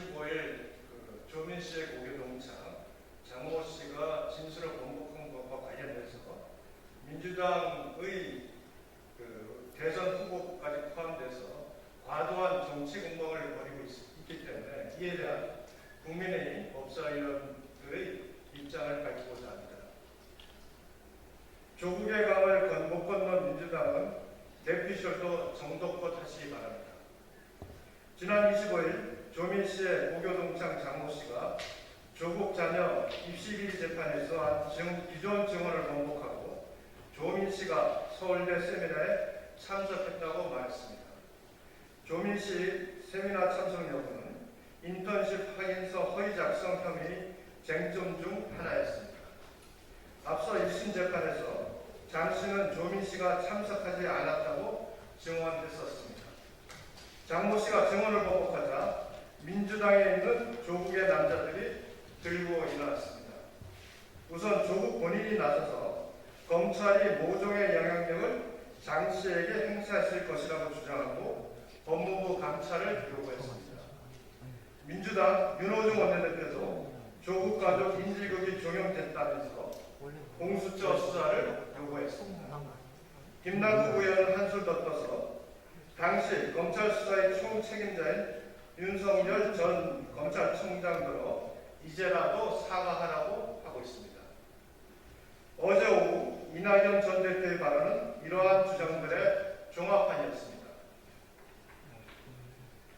25일 조민 씨의 고교 동창 장모 씨가 진술을 번복한 것과 관련해서 민주당의 대선 후보까지 포함돼서 과도한 정치 공방을 벌이고 있기 때문에 이에 대한 국민의힘 법사위원들의 입장을 밝히고자 합니다. 조국의 강을 못 건넌 민주당은 대피셜도 정독껏 하시기 바랍니다. 지난 25일 조민 씨의 고교 동창 장모 씨가 조국 자녀 입시 비리 재판에서 한 기존 증언을 번복하고 조민 씨가 서울대 세미나에 참석했다고 말했습니다. 조민 씨 세미나 참석 여부는 인턴십 확인서 허위 작성 혐의 쟁점 중 하나였습니다. 앞서 1심 재판에서 장 씨는 조민 씨가 참석하지 않았다고 증언했었습니다. 장모 씨가 증언을 번복하자 민주당에 있는 조국의 남자들이 들고 일어났습니다. 우선 조국 본인이 나서서 검찰이 모종의 영향력을 장 씨에게 행사했을 것이라고 주장하고 법무부 감찰을 요구했습니다. 민주당 윤호중 원내대표도 조국 가족 인질극이 종용됐다면서 공수처 수사를 요구했습니다. 김남국 의원은 한술 더 떠서 당시 검찰 수사의 총책임자인 윤석열 전 검찰총장으로 이제라도 사과하라고 하고 있습니다. 어제 오후 이낙연 전 대표의 발언은 이러한 주장들의 종합판이었습니다.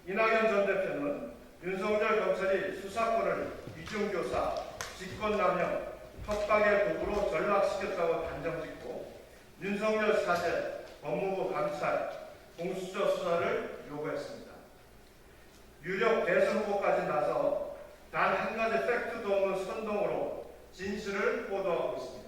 이낙연 전 대표는 윤석열 검찰이 수사권을 이중교사, 직권남용, 협박의 도구로 전락시켰다고 단정짓고 윤석열 사제, 법무부 감찰, 공수처 수사를 요구했습니다. 유력 대선 후보까지 나서 단 한 가지 팩트도 없는 선동으로 진실을 보도하고 있습니다.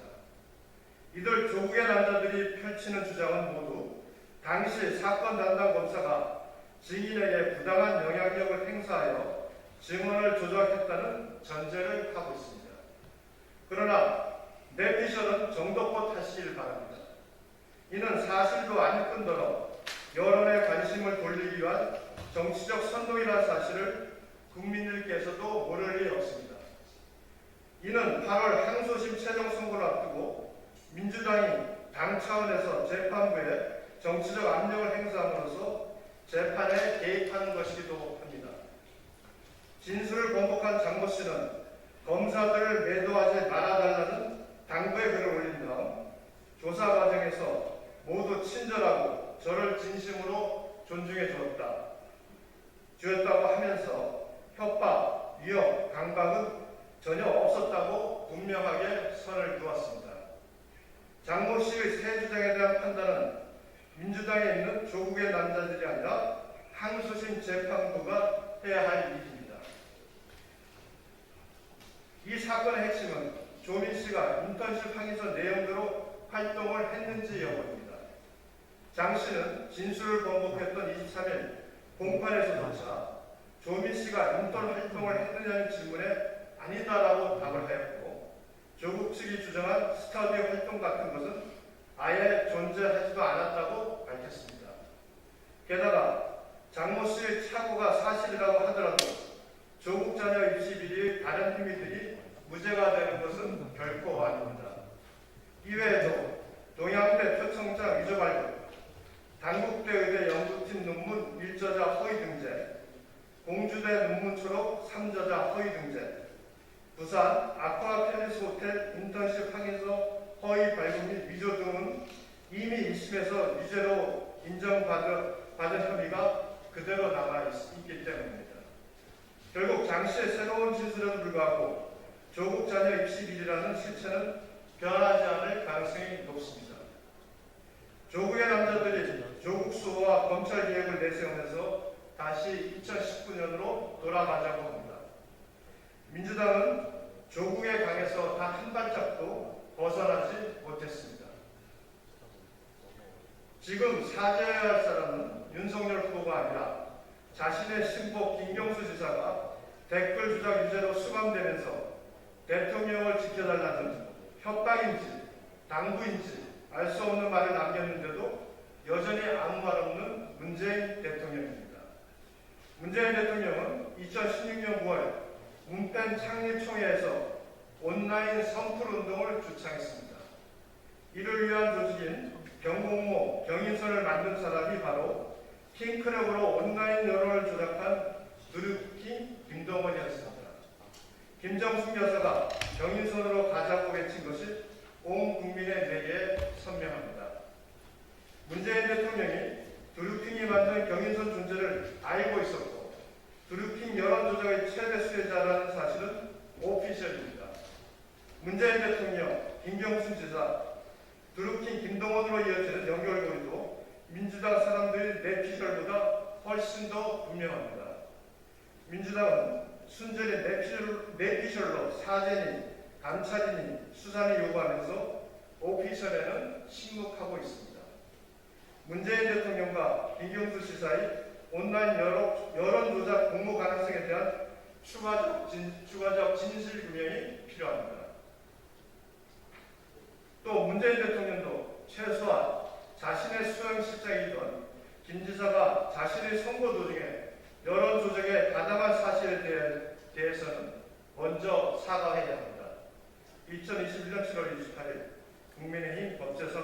이들 조국의 남자들이 펼치는 주장은 모두 당시 사건 담당 검사가 증인에게 부당한 영향력을 행사하여 증언을 조작했다는 전제를 하고 있습니다. 그러나 내피셜은 정도껏 하시길 바랍니다. 이는 사실도 아닐 뿐더러 여론의 관심을 돌리기 위한 정치적 선동이라는 사실을 국민들께서도 모를 리 없습니다. 이는 8월 항소심 최종 선고를 앞두고 민주당이 당 차원에서 재판부에 정치적 압력을 행사함으로써 재판에 개입하는 것이기도 합니다. 진술을 번복한 장모 씨는 검사들을 매도하지 말아달라는 당부의 글을 올린 다음 조사 과정에서 모두 친절하고 저를 진심으로 존중해 주었다고 하면서 협박, 위협, 강박은 전혀 없었다고 분명하게 선을 그었습니다. 장모 씨의 새 주장에 대한 판단은 민주당에 있는 조국의 남자들이 아니라 항소심 재판부가 해야 할 일입니다. 이 사건의 핵심은 조민 씨가 인턴십 항의서 내용대로 활동을 했는지 여부입니다. 장 씨는 진술을 번복했던 23일 공판에서조차 조민 씨가 인턴 활동을 했느냐는 질문에 아니다라고 답을 하였고 조국 측이 주장한 스터디 활동 같은 것은 아예 존재하지도 않았다고 밝혔습니다. 게다가 장모 씨의 착오가 사실이라고 하더라도 조국 자녀 입시 비리의 다른 혐의들이 무죄가 되는 것은 결코 아닙니다. 이외에도 동양대 표청장 위조 발급, 단국대 의대 연구팀 논문 1저자 허위 등재, 공주대 논문 초록 3저자 허위 등재, 부산 아쿠아 팰리스 호텔 인턴십 확인서 허위 발급 및 위조 등은 이미 1심에서 유죄로 인정받은 혐의가 그대로 남아있기 때문입니다. 결국 장 씨의 새로운 진술에도 불구하고 조국 자녀 입시 비리라는 실체는 변하지 않을 가능성이 높습니다. 조국의 남자들이 조국 수호와 검찰 개혁을 내세우면서 다시 2019년으로 돌아가자고 합니다. 민주당은 조국의 강에서 단 한 발짝도 벗어나지 못했습니다. 지금 사죄해야 할 사람은 윤석열 후보가 아니라 자신의 신복 김경수 지사가 댓글 주작 유죄로 수감되면서 대통령을 지켜달라는 협박인지 당부인지 알 수 없는 말을 남겼는데도 여전히 아무 말 없는 문재인 대통령입니다. 문재인 대통령은 2016년 9월 문펜 창립총회에서 온라인 선풀 운동을 주창했습니다. 이를 위한 조직인 경공모 경인선을 만든 사람이 바로 킹크랩으로 온라인 여론을 조작한 드루킹 김동원이었습니다. 김정숙 여사가 경인선으로 가자고 외친 것이 온 국민의 뇌에 선명합니다. 문재인 대통령이 드루킹이 만든 경인선 존재를 알고 있었고 드루킹 여론 조작의 최대 수혜자라는 사실은 오피셜입니다. 문재인 대통령, 김경순 지사, 드루킹 김동원으로 이어지는 연결고리도 민주당 사람들의 내피셜보다 훨씬 더 분명합니다. 민주당은 순전히 내피셜로 사죄니 감찰이니 수사니 요구하면서 오피셜에는 침묵하고 있습니다. 문재인 대통령과 김경수 지사의 온라인 여론 조작 공모 가능성에 대한 추가적 진실 규명이 필요합니다. 또 문재인 대통령도 최소한 자신의 수행실장이던 김 지사가 자신의 선거 도중에 여론 조작에 가담한 사실에 대해서는 먼저 사과해야 합니다. 2021년 7월 28일 국민의힘 법제사